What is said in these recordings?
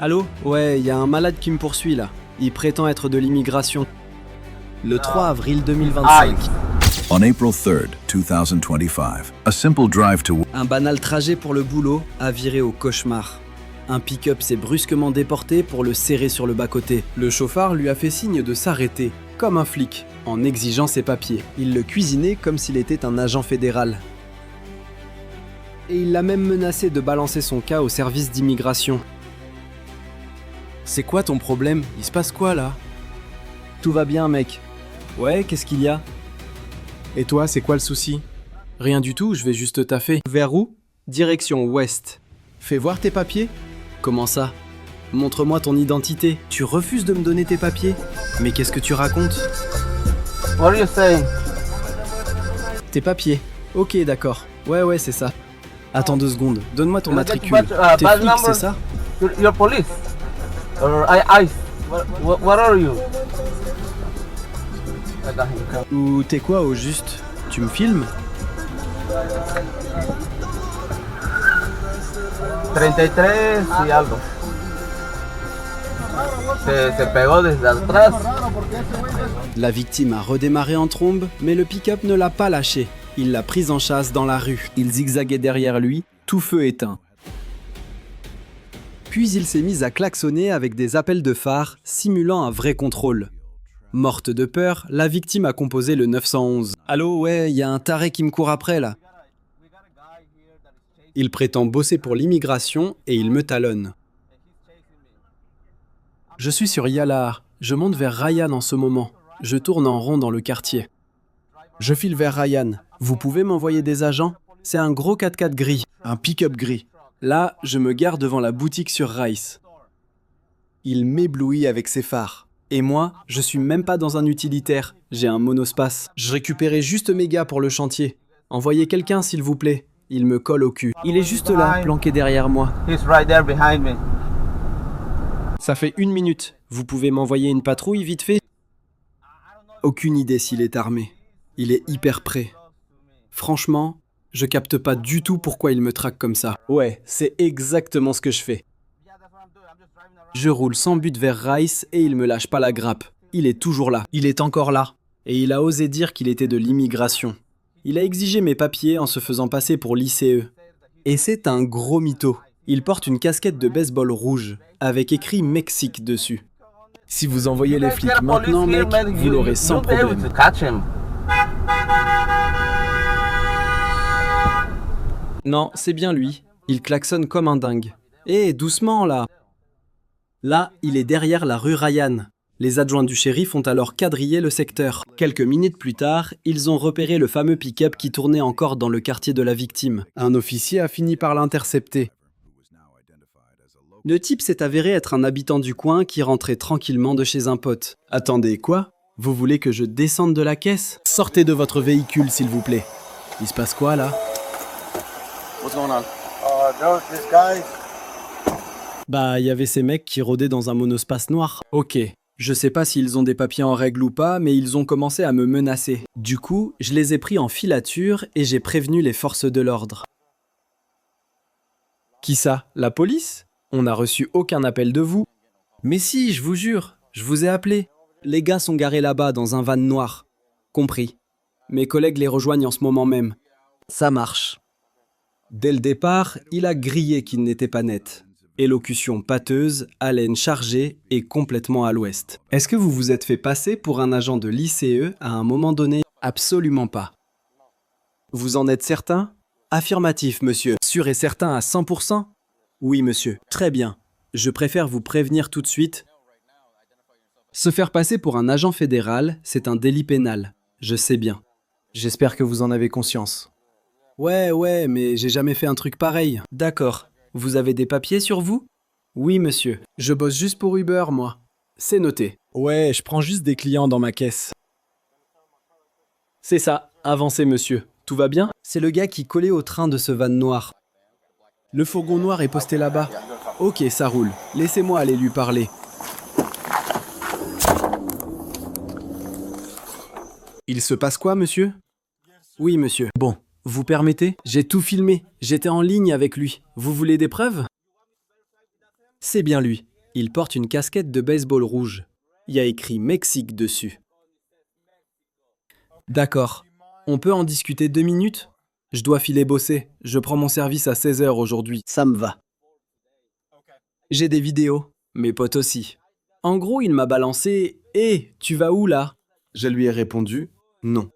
Allô? Ouais, il y a un malade qui me poursuit là. Il prétend être de l'immigration. Le 3 avril 2025. On April 3rd, 2025, a simple drive to Un banal trajet pour le boulot a viré au cauchemar. Un pick-up s'est brusquement déporté pour le serrer sur le bas-côté. Le chauffard lui a fait signe de s'arrêter, comme un flic, en exigeant ses papiers. Il le cuisinait comme s'il était un agent fédéral. Et il l'a même menacé de balancer son cas au service d'immigration. C'est quoi ton problème? Il se passe quoi là? Tout va bien, mec. Ouais, qu'est-ce qu'il y a? Et toi, c'est quoi le souci? Rien du tout, je vais juste taffer. Vers où? Direction ouest. Fais voir tes papiers. Comment ça? Montre-moi ton identité. Tu refuses de me donner tes papiers? Mais qu'est-ce que tu racontes? What are you saying? Tes papiers. Ok, d'accord. Ouais, c'est ça. Attends 2 secondes. Donne-moi ton matricule. T'es badge flic, number. c'est ça? You're police. Or ICE. What are you? Ou t'es quoi au juste? Tu me filmes? 33 y algo. Se pegó desde atrás. La victime a redémarré en trombe, mais le pick-up ne l'a pas lâché. Il l'a prise en chasse dans la rue. Il zigzaguait derrière lui, tout feu éteint. Puis il s'est mis à klaxonner avec des appels de phare, simulant un vrai contrôle. Morte de peur, la victime a composé le 911. Allô, ouais, y a un taré qui me court après là. Il prétend bosser pour l'immigration et il me talonne. Je suis sur Yala. Je monte vers Ryan en ce moment. Je tourne en rond dans le quartier. Je file vers Ryan. Vous pouvez m'envoyer des agents? C'est un gros 4x4 gris, un pick-up gris. Là, je me gare devant la boutique sur Rice. Il m'éblouit avec ses phares. Et moi, je suis même pas dans un utilitaire. J'ai un monospace. Je récupérais juste mes gars pour le chantier. Envoyez quelqu'un, s'il vous plaît. Il me colle au cul. Il est juste là, planqué derrière moi. He's right there behind me. Ça fait 1 minute. Vous pouvez m'envoyer une patrouille vite fait? Aucune idée s'il est armé. Il est hyper prêt. Franchement, je capte pas du tout pourquoi il me traque comme ça. Ouais, c'est exactement ce que je fais. Je roule sans but vers Rice et il me lâche pas la grappe. Il est toujours là. Il est encore là. Et il a osé dire qu'il était de l'immigration. Il a exigé mes papiers en se faisant passer pour l'ICE. Et c'est un gros mytho. Il porte une casquette de baseball rouge, avec écrit Mexique dessus. Si vous envoyez les flics maintenant, mec, vous l'aurez sans problème. Non, c'est bien lui. Il klaxonne comme un dingue. Hé, doucement là! Là, il est derrière la rue Ryan. Les adjoints du shérif ont alors quadrillé le secteur. Quelques minutes plus tard, ils ont repéré le fameux pick-up qui tournait encore dans le quartier de la victime. Un officier a fini par l'intercepter. Le type s'est avéré être un habitant du coin qui rentrait tranquillement de chez un pote. Attendez, quoi? Vous voulez que je descende de la caisse? Sortez de votre véhicule, s'il vous plaît. Il se passe quoi, là? What's going on? There's this guy. Bah, il y avait ces mecs qui rôdaient dans un monospace noir. Ok. Je sais pas s'ils ont des papiers en règle ou pas, mais ils ont commencé à me menacer. Du coup, je les ai pris en filature et j'ai prévenu les forces de l'ordre. Qui ça? La police? On n'a reçu aucun appel de vous. Mais si, je vous jure, je vous ai appelé. Les gars sont garés là-bas dans un van noir. Compris. Mes collègues les rejoignent en ce moment même. Ça marche. Dès le départ, il a grillé qu'il n'était pas net. Élocution pâteuse, haleine chargée et complètement à l'ouest. Est-ce que vous vous êtes fait passer pour un agent de l'ICE à un moment donné? Absolument pas. Vous en êtes certain? Affirmatif, monsieur. Sûr et certain à 100%? Oui, monsieur. Très bien. Je préfère vous prévenir tout de suite. Se faire passer pour un agent fédéral, c'est un délit pénal. Je sais bien. J'espère que vous en avez conscience. Ouais, mais j'ai jamais fait un truc pareil. D'accord. Vous avez des papiers sur vous? Oui, monsieur. Je bosse juste pour Uber, moi. C'est noté. Ouais, je prends juste des clients dans ma caisse. C'est ça. Avancez, monsieur. Tout va bien? C'est le gars qui collait au train de ce van noir. Le fourgon noir est posté là-bas. Ok, ça roule. Laissez-moi aller lui parler. Il se passe quoi, monsieur? Oui, monsieur. Bon, vous permettez? J'ai tout filmé. J'étais en ligne avec lui. Vous voulez des preuves? C'est bien lui. Il porte une casquette de baseball rouge. Il y a écrit Mexique dessus. D'accord. On peut en discuter 2 minutes? Je dois filer bosser. Je prends mon service à 16h aujourd'hui. Ça me va. J'ai des vidéos. Mes potes aussi. En gros, il m'a balancé « Hé, tu vas où là ?» Je lui ai répondu « Non ».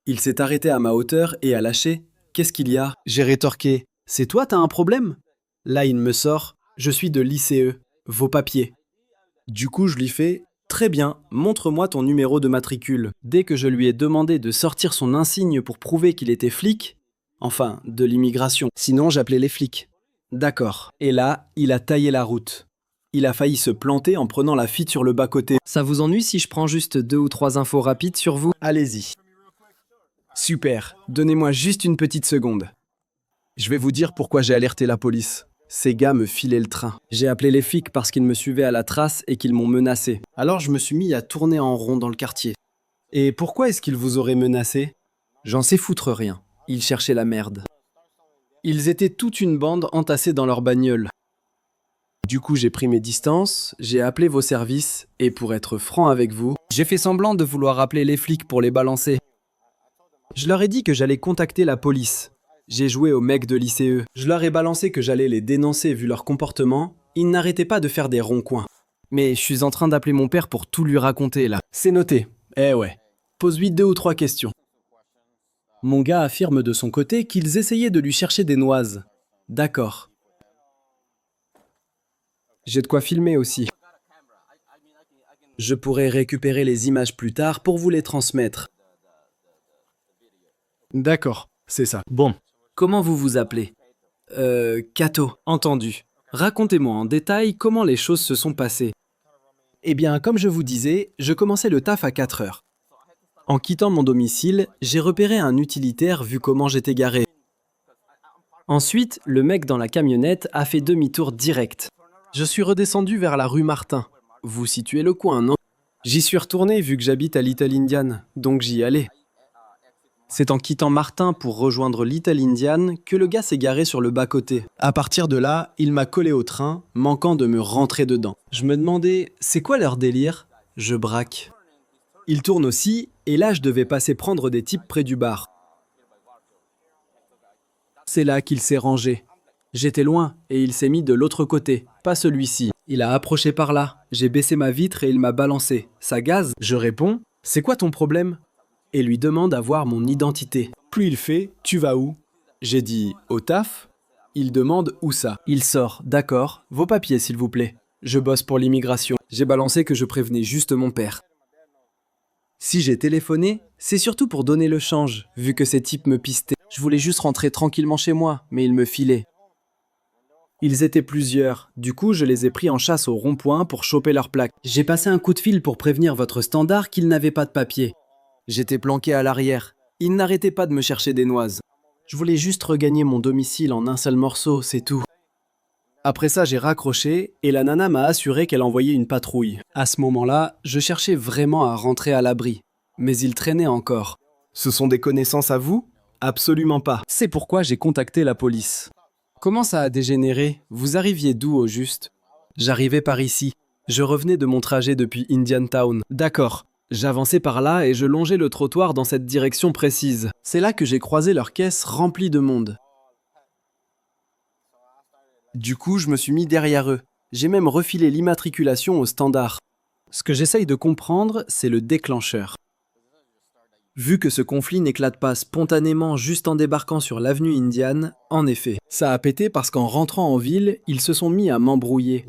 Il s'est arrêté à ma hauteur et a lâché « Qu'est-ce qu'il y a ?» J'ai rétorqué « C'est toi, t'as un problème ?» Là, il me sort « Je suis de l'ICE, vos papiers. » Du coup, je lui fais « Très bien, montre-moi ton numéro de matricule. » Dès que je lui ai demandé de sortir son insigne pour prouver qu'il était flic, enfin, de l'immigration, sinon j'appelais les flics. D'accord. Et là, il a taillé la route. Il a failli se planter en prenant la fuite sur le bas-côté. Ça vous ennuie si je prends juste 2 ou 3 infos rapides sur vous? Allez-y. Super, donnez-moi juste une petite seconde. Je vais vous dire pourquoi j'ai alerté la police. Ces gars me filaient le train. J'ai appelé les flics parce qu'ils me suivaient à la trace et qu'ils m'ont menacé. Alors je me suis mis à tourner en rond dans le quartier. Et pourquoi est-ce qu'ils vous auraient menacé? J'en sais foutre rien. Ils cherchaient la merde. Ils étaient toute une bande entassée dans leur bagnole. Du coup, j'ai pris mes distances, j'ai appelé vos services, et pour être franc avec vous, j'ai fait semblant de vouloir appeler les flics pour les balancer. Je leur ai dit que j'allais contacter la police. J'ai joué aux mecs de l'ICE. Je leur ai balancé que j'allais les dénoncer vu leur comportement. Ils n'arrêtaient pas de faire des ronds-coins. Mais je suis en train d'appeler mon père pour tout lui raconter là. C'est noté. Eh ouais. Pose-lui 2 ou 3 questions. Mon gars affirme de son côté qu'ils essayaient de lui chercher des noises. D'accord. J'ai de quoi filmer aussi. Je pourrais récupérer les images plus tard pour vous les transmettre. D'accord, c'est ça. Bon. Comment vous vous appelez? Kato. Entendu. Racontez-moi en détail comment les choses se sont passées. Eh bien, comme je vous disais, je commençais le taf à 4 heures. En quittant mon domicile, j'ai repéré un utilitaire vu comment j'étais garé. Ensuite, le mec dans la camionnette a fait demi-tour direct. Je suis redescendu vers la rue Martin. Vous situez le coin, non? J'y suis retourné vu que j'habite à Little Indian, donc j'y allais. C'est en quittant Martin pour rejoindre Little Indian que le gars s'est garé sur le bas-côté. À partir de là, il m'a collé au train, manquant de me rentrer dedans. Je me demandais, c'est quoi leur délire? Je braque. Il tourne aussi, et là je devais passer prendre des types près du bar. C'est là qu'il s'est rangé. J'étais loin, et il s'est mis de l'autre côté, pas celui-ci. Il a approché par là, j'ai baissé ma vitre et il m'a balancé. Ça gaze? Je réponds, c'est quoi ton problème? Et lui demande à voir mon identité. Puis il fait, tu vas où? J'ai dit, au taf? Il demande où ça? Il sort, d'accord, vos papiers s'il vous plaît. Je bosse pour l'immigration. J'ai balancé que je prévenais juste mon père. Si j'ai téléphoné, c'est surtout pour donner le change, vu que ces types me pistaient. Je voulais juste rentrer tranquillement chez moi, mais ils me filaient. Ils étaient plusieurs, du coup je les ai pris en chasse au rond-point pour choper leurs plaques. J'ai passé un coup de fil pour prévenir votre standard qu'ils n'avaient pas de papier. J'étais planqué à l'arrière. Ils n'arrêtaient pas de me chercher des noises. Je voulais juste regagner mon domicile en un seul morceau, c'est tout. Après ça, j'ai raccroché et la nana m'a assuré qu'elle envoyait une patrouille. À ce moment-là, je cherchais vraiment à rentrer à l'abri. Mais ils traînaient encore. Ce sont des connaissances à vous? Absolument pas. C'est pourquoi j'ai contacté la police. Comment ça a dégénéré? Vous arriviez d'où au juste? J'arrivais par ici. Je revenais de mon trajet depuis Indiantown. D'accord. J'avançais par là et je longeais le trottoir dans cette direction précise. C'est là que j'ai croisé leur caisse remplie de monde. Du coup, je me suis mis derrière eux. J'ai même refilé l'immatriculation au standard. Ce que j'essaye de comprendre, c'est le déclencheur. Vu que ce conflit n'éclate pas spontanément juste en débarquant sur l'avenue Indian, en effet, ça a pété parce qu'en rentrant en ville, ils se sont mis à m'embrouiller.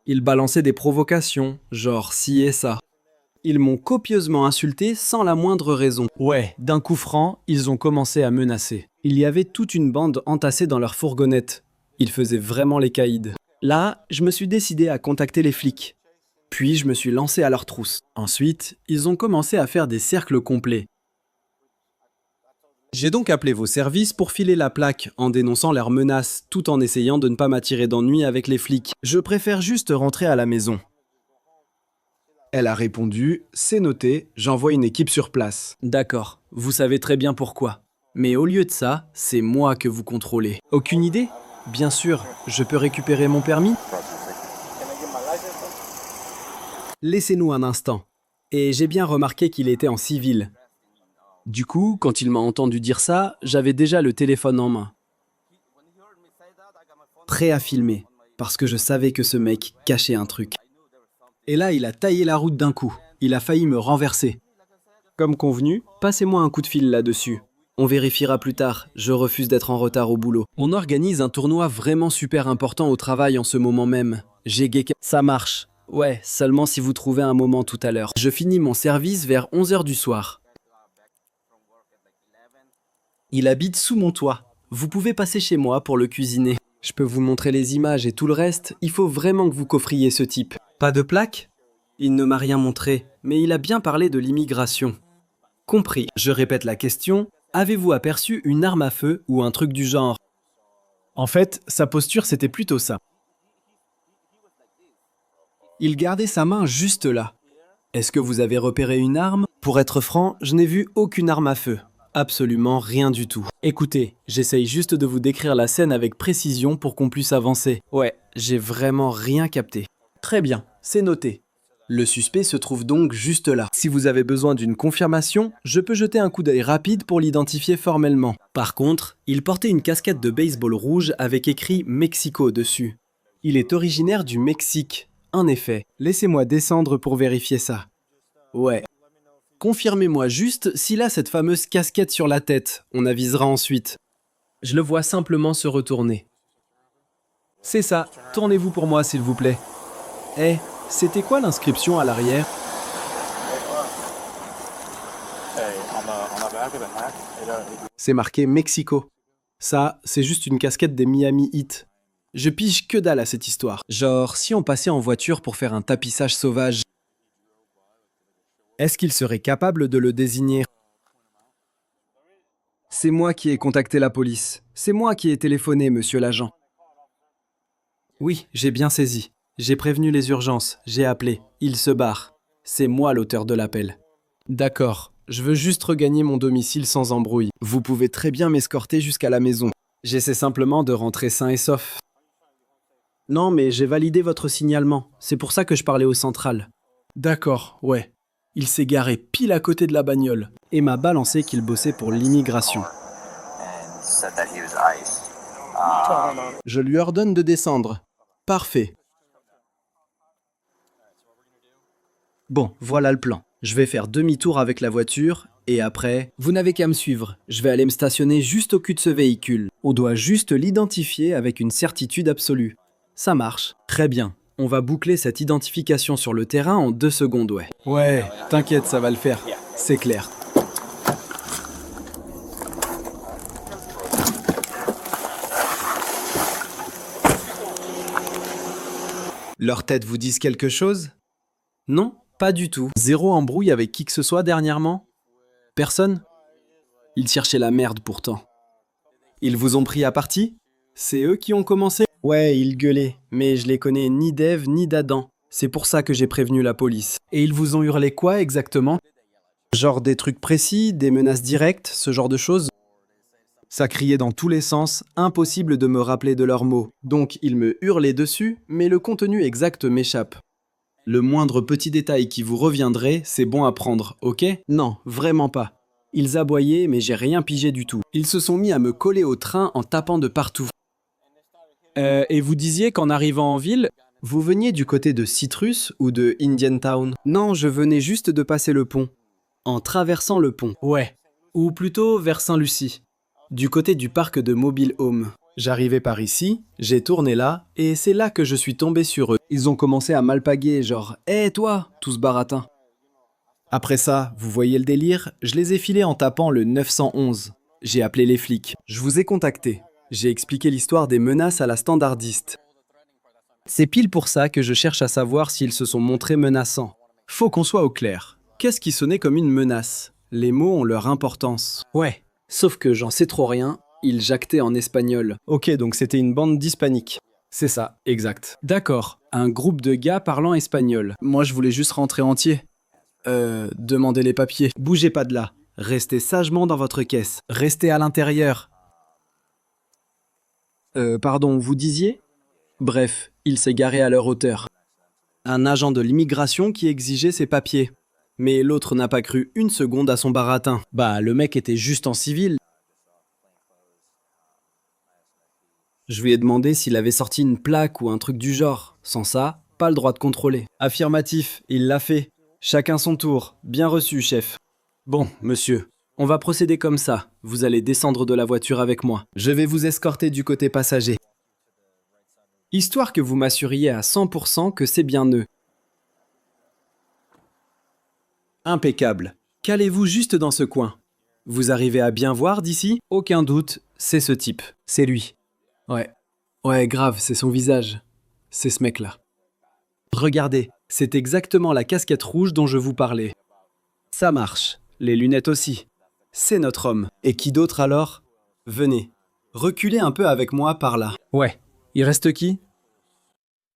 Ils balançaient des provocations, genre ci et ça. Ils m'ont copieusement insulté sans la moindre raison. Ouais, d'un coup franc, ils ont commencé à menacer. Il y avait toute une bande entassée dans leur fourgonnette. Ils faisaient vraiment les caïds. Là, je me suis décidé à contacter les flics. Puis je me suis lancé à leur trousse. Ensuite, ils ont commencé à faire des cercles complets. J'ai donc appelé vos services pour filer la plaque en dénonçant leurs menaces, tout en essayant de ne pas m'attirer d'ennui avec les flics. Je préfère juste rentrer à la maison. Elle a répondu, c'est noté, j'envoie une équipe sur place. D'accord, vous savez très bien pourquoi. Mais au lieu de ça, c'est moi que vous contrôlez. Aucune idée? Bien sûr, je peux récupérer mon permis? Laissez-nous un instant. Et j'ai bien remarqué qu'il était en civil. Du coup, quand il m'a entendu dire ça, j'avais déjà le téléphone en main. Prêt à filmer, parce que je savais que ce mec cachait un truc. Et là, il a taillé la route d'un coup. Il a failli me renverser. Comme convenu, passez-moi un coup de fil là-dessus. On vérifiera plus tard, je refuse d'être en retard au boulot. On organise un tournoi vraiment super important au travail en ce moment même. J'ai geeké. Ça marche. Ouais, seulement si vous trouvez un moment tout à l'heure. Je finis mon service vers 11h du soir. Il habite sous mon toit. Vous pouvez passer chez moi pour le cuisiner. Je peux vous montrer les images et tout le reste. Il faut vraiment que vous coffriez ce type. Pas de plaque? Il ne m'a rien montré, mais il a bien parlé de l'immigration. Compris. Je répète la question. Avez-vous aperçu une arme à feu ou un truc du genre? En fait, sa posture, c'était plutôt ça. Il gardait sa main juste là. Est-ce que vous avez repéré une arme? Pour être franc, je n'ai vu aucune arme à feu. Absolument rien du tout. Écoutez, j'essaye juste de vous décrire la scène avec précision pour qu'on puisse avancer. Ouais, j'ai vraiment rien capté. Très bien, c'est noté. Le suspect se trouve donc juste là. Si vous avez besoin d'une confirmation, je peux jeter un coup d'œil rapide pour l'identifier formellement. Par contre, il portait une casquette de baseball rouge avec écrit Mexico dessus. Il est originaire du Mexique. En effet, laissez-moi descendre pour vérifier ça. Ouais. Confirmez-moi juste s'il a cette fameuse casquette sur la tête. On avisera ensuite. Je le vois simplement se retourner. C'est ça. Tournez-vous pour moi, s'il vous plaît. Eh, c'était quoi l'inscription à l'arrière? C'est marqué Mexico. Ça, c'est juste une casquette des Miami Heat. Je pige que dalle à cette histoire. Genre, si on passait en voiture pour faire un tapissage sauvage, est-ce qu'il serait capable de le désigner? C'est moi qui ai contacté la police. C'est moi qui ai téléphoné, monsieur l'agent. Oui, j'ai bien saisi. J'ai prévenu les urgences, j'ai appelé. Il se barre. C'est moi l'auteur de l'appel. D'accord. Je veux juste regagner mon domicile sans embrouille. Vous pouvez très bien m'escorter jusqu'à la maison. J'essaie simplement de rentrer sain et sauf. Non, mais j'ai validé votre signalement. C'est pour ça que je parlais au central. D'accord, ouais. Il s'est garé pile à côté de la bagnole et m'a balancé qu'il bossait pour l'immigration. Je lui ordonne de descendre. Parfait. Bon, voilà le plan. Je vais faire demi-tour avec la voiture et après, vous n'avez qu'à me suivre. Je vais aller me stationner juste au cul de ce véhicule. On doit juste l'identifier avec une certitude absolue. Ça marche. Très bien. On va boucler cette identification sur le terrain en 2 secondes, ouais. Ouais, t'inquiète, ça va le faire. C'est clair. Leurs têtes vous disent quelque chose? Non, pas du tout. Zéro embrouille avec qui que ce soit dernièrement? Personne? Ils cherchaient la merde pourtant. Ils vous ont pris à partie? C'est eux qui ont commencé? Ouais, ils gueulaient, mais je les connais ni d'Ève ni d'Adam. C'est pour ça que j'ai prévenu la police. Et ils vous ont hurlé quoi exactement? Genre des trucs précis, des menaces directes, ce genre de choses? Ça criait dans tous les sens, impossible de me rappeler de leurs mots. Donc ils me hurlaient dessus, mais le contenu exact m'échappe. Le moindre petit détail qui vous reviendrait, c'est bon à prendre, ok? Non, vraiment pas. Ils aboyaient, mais j'ai rien pigé du tout. Ils se sont mis à me coller au train en tapant de partout. Et vous disiez qu'en arrivant en ville, vous veniez du côté de Citrus ou de Indiantown? Non, je venais juste de passer le pont. En traversant le pont. Ouais. Ou plutôt vers Saint-Lucie. Du côté du parc de Mobile Home. J'arrivais par ici, j'ai tourné là, et c'est là que je suis tombé sur eux. Ils ont commencé à m'alpaguer, genre « Hé toi !» tout ce baratin. Après ça, vous voyez le délire, je les ai filés en tapant le 911. J'ai appelé les flics. Je vous ai contacté. J'ai expliqué l'histoire des menaces à la standardiste. C'est pile pour ça que je cherche à savoir s'ils se sont montrés menaçants. Faut qu'on soit au clair. Qu'est-ce qui sonnait comme une menace? Les mots ont leur importance. Ouais, sauf que j'en sais trop rien, ils jactaient en espagnol. Ok, donc c'était une bande d'hispaniques. C'est ça, exact. D'accord, un groupe de gars parlant espagnol. Moi je voulais juste rentrer entier. Demandez les papiers. Bougez pas de là. Restez sagement dans votre caisse. Restez à l'intérieur. Pardon, vous disiez? Bref, il s'est garé à leur hauteur. Un agent de l'immigration qui exigeait ses papiers. Mais l'autre n'a pas cru une seconde à son baratin. Bah, le mec était juste en civil. Je lui ai demandé s'il avait sorti une plaque ou un truc du genre. Sans ça, pas le droit de contrôler. Affirmatif, il l'a fait. Chacun son tour. Bien reçu, chef. Bon, monsieur, on va procéder comme ça. Vous allez descendre de la voiture avec moi. Je vais vous escorter du côté passager. Histoire que vous m'assuriez à 100% que c'est bien eux. Impeccable. Calez-vous juste dans ce coin. Vous arrivez à bien voir d'ici? Aucun doute, c'est ce type. C'est lui. Ouais, grave, c'est son visage. C'est ce mec-là. Regardez, c'est exactement la casquette rouge dont je vous parlais. Ça marche. Les lunettes aussi. C'est notre homme. Et qui d'autre alors? Venez. Reculez un peu avec moi par là. Ouais. Il reste qui?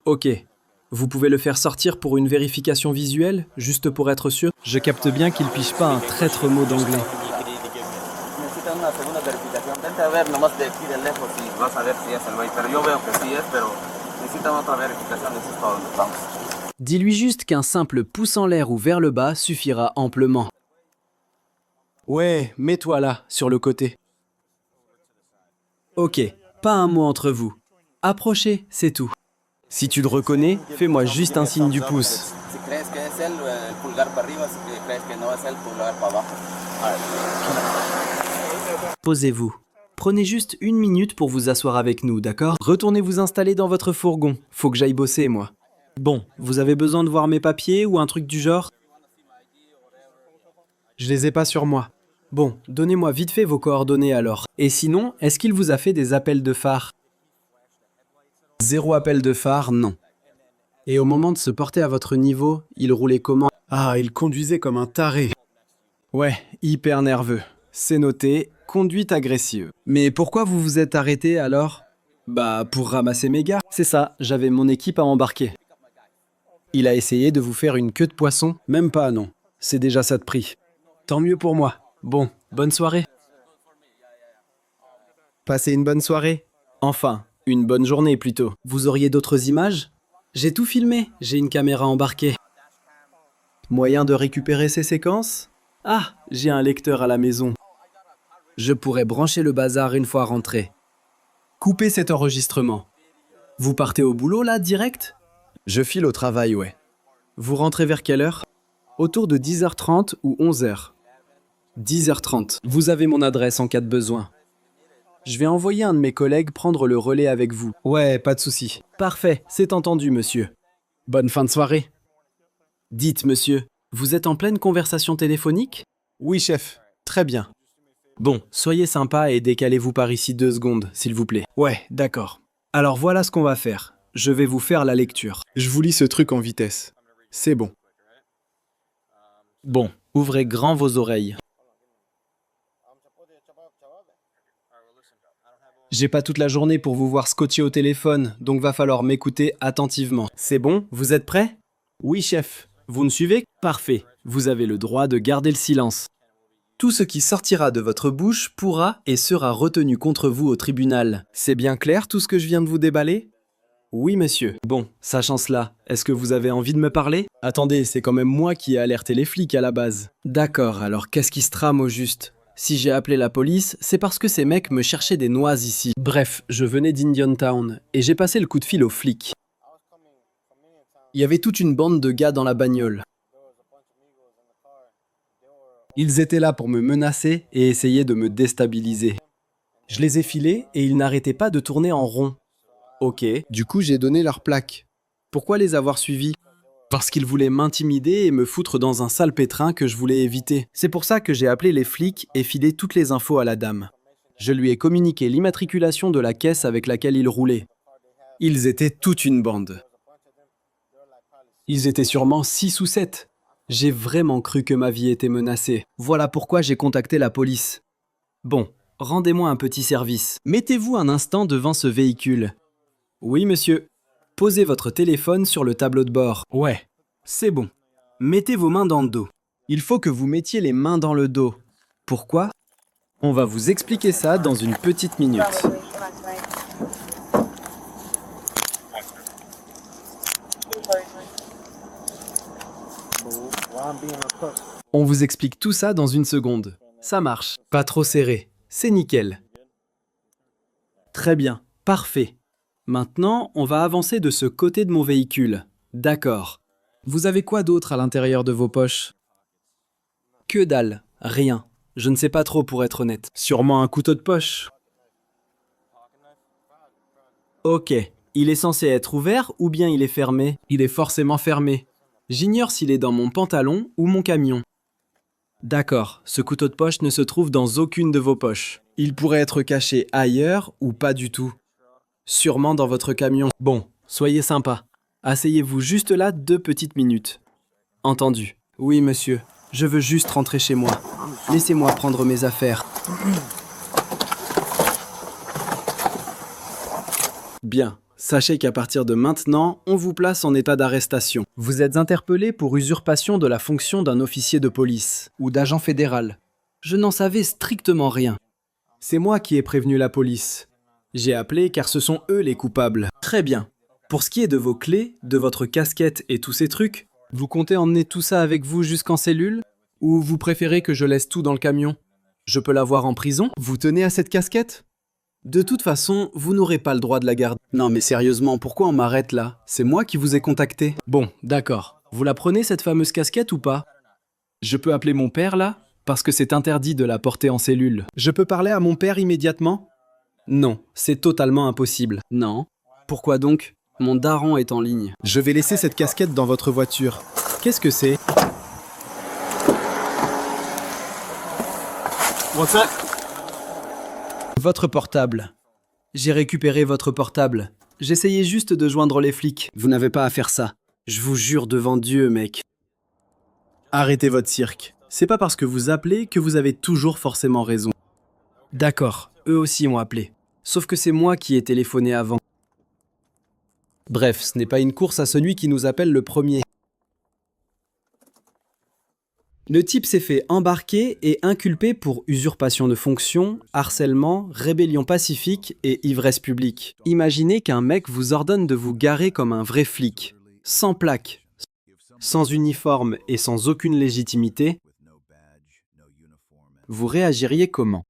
Ok. Vous pouvez le faire sortir pour une vérification visuelle, juste pour être sûr? Je capte bien qu'il piche pas un traître mot d'anglais. Necesitan una segunda verificación. Vente a ver nomás de aquí de lejos y vas a ver si es el güey. Pero yo veo que sí es, pero necesitan otra verificación. Eso es todo lo que vamos. Dis-lui juste qu'un simple pouce en l'air ou vers le bas suffira amplement. Ouais, mets-toi là, sur le côté. Ok, pas un mot entre vous. Approchez, c'est tout. Si tu le reconnais, fais-moi juste un signe du pouce. Si crees que es él, el pulgar para arriba. Si crees que no es él, pulgar para abajo. Posez-vous. Prenez juste une minute pour vous asseoir avec nous, d'accord? Retournez vous installer dans votre fourgon. Faut que j'aille bosser, moi. Bon, vous avez besoin de voir mes papiers ou un truc du genre? Je les ai pas sur moi. Bon, donnez-moi vite fait vos coordonnées alors. Et sinon, est-ce qu'il vous a fait des appels de phare? Zéro appel de phare, non. Et au moment de se porter à votre niveau, il roulait comment? Ah, il conduisait comme un taré. Ouais, hyper nerveux. C'est noté, conduite agressive. Mais pourquoi vous vous êtes arrêté alors? Bah, pour ramasser mes gars. C'est ça, j'avais mon équipe à embarquer. Il a essayé de vous faire une queue de poisson? Même pas, non. C'est déjà ça de prix. Tant mieux pour moi. Bon, bonne soirée. Passez une bonne soirée. Enfin, une bonne journée plutôt. Vous auriez d'autres images? J'ai tout filmé, j'ai une caméra embarquée. Moyen de récupérer ces séquences? Ah, j'ai un lecteur à la maison. Je pourrais brancher le bazar une fois rentré. Coupez cet enregistrement. Vous partez au boulot là, direct? Je file au travail, ouais. Vous rentrez vers quelle heure? Autour de 10h30 ou 11h. 10h30. Vous avez mon adresse en cas de besoin. Je vais envoyer un de mes collègues prendre le relais avec vous. Ouais, pas de souci. Parfait, c'est entendu, monsieur. Bonne fin de soirée. Dites, monsieur, vous êtes en pleine conversation téléphonique? Oui, chef. Très bien. Bon, soyez sympa et décalez-vous par ici 2 secondes, s'il vous plaît. Ouais, d'accord. Alors voilà ce qu'on va faire. Je vais vous faire la lecture. Je vous lis ce truc en vitesse. C'est bon. Bon, ouvrez grand vos oreilles. J'ai pas toute la journée pour vous voir scotcher au téléphone, donc va falloir m'écouter attentivement. C'est bon? Vous êtes prêts? Oui, chef. Vous me suivez? Parfait. Vous avez le droit de garder le silence. Tout ce qui sortira de votre bouche pourra et sera retenu contre vous au tribunal. C'est bien clair tout ce que je viens de vous déballer? Oui, monsieur. Bon, sachant cela, est-ce que vous avez envie de me parler? Attendez, c'est quand même moi qui ai alerté les flics à la base. D'accord, alors qu'est-ce qui se trame au juste? Si j'ai appelé la police, c'est parce que ces mecs me cherchaient des noix ici. Bref, je venais d'Indian Town et j'ai passé le coup de fil aux flics. Il y avait toute une bande de gars dans la bagnole. Ils étaient là pour me menacer et essayer de me déstabiliser. Je les ai filés et ils n'arrêtaient pas de tourner en rond. Ok, du coup j'ai donné leur plaque. Pourquoi les avoir suivis? Parce qu'ils voulaient m'intimider et me foutre dans un sale pétrin que je voulais éviter. C'est pour ça que j'ai appelé les flics et filé toutes les infos à la dame. Je lui ai communiqué l'immatriculation de la caisse avec laquelle ils roulaient. Ils étaient toute une bande. Ils étaient sûrement 6 ou 7. J'ai vraiment cru que ma vie était menacée. Voilà pourquoi j'ai contacté la police. Bon, rendez-moi un petit service. Mettez-vous un instant devant ce véhicule. Oui, monsieur. Posez votre téléphone sur le tableau de bord. Ouais, c'est bon. Mettez vos mains dans le dos. Il faut que vous mettiez les mains dans le dos. Pourquoi? On va vous expliquer ça dans une petite minute. On vous explique tout ça dans une seconde. Ça marche. Pas trop serré. C'est nickel. Très bien. Parfait. Maintenant, on va avancer de ce côté de mon véhicule. D'accord. Vous avez quoi d'autre à l'intérieur de vos poches? Que dalle. Rien. Je ne sais pas trop pour être honnête. Sûrement un couteau de poche. Ok. Il est censé être ouvert ou bien il est fermé? Il est forcément fermé. J'ignore s'il est dans mon pantalon ou mon camion. D'accord, ce couteau de poche ne se trouve dans aucune de vos poches. Il pourrait être caché ailleurs ou pas du tout. Sûrement dans votre camion. Bon, soyez sympa. Asseyez-vous juste là 2 petites minutes. Entendu. Oui, monsieur. Je veux juste rentrer chez moi. Laissez-moi prendre mes affaires. Bien. Sachez qu'à partir de maintenant, on vous place en état d'arrestation. Vous êtes interpellé pour usurpation de la fonction d'un officier de police ou d'agent fédéral. Je n'en savais strictement rien. C'est moi qui ai prévenu la police. J'ai appelé car ce sont eux les coupables. Très bien. Pour ce qui est de vos clés, de votre casquette et tous ces trucs, vous comptez emmener tout ça avec vous jusqu'en cellule? Ou vous préférez que je laisse tout dans le camion? Je peux l'avoir en prison? Vous tenez à cette casquette? De toute façon, vous n'aurez pas le droit de la garder. Non mais sérieusement, pourquoi on m'arrête là? C'est moi qui vous ai contacté. Bon, d'accord. Vous la prenez cette fameuse casquette ou pas? Je peux appeler mon père là? Parce que c'est interdit de la porter en cellule. Je peux parler à mon père immédiatement? Non, c'est totalement impossible. Non. Pourquoi donc? Mon daron est en ligne. Je vais laisser cette casquette dans votre voiture. Qu'est-ce que c'est? What's that? Votre portable. J'ai récupéré votre portable. J'essayais juste de joindre les flics. Vous n'avez pas à faire ça. Je vous jure devant Dieu, mec. Arrêtez votre cirque. C'est pas parce que vous appelez que vous avez toujours forcément raison. D'accord, eux aussi ont appelé. Sauf que c'est moi qui ai téléphoné avant. Bref, ce n'est pas une course à celui qui nous appelle le premier. Le type s'est fait embarquer et inculper pour usurpation de fonction, harcèlement, rébellion pacifique et ivresse publique. Imaginez qu'un mec vous ordonne de vous garer comme un vrai flic, sans plaque, sans uniforme et sans aucune légitimité. Vous réagiriez comment?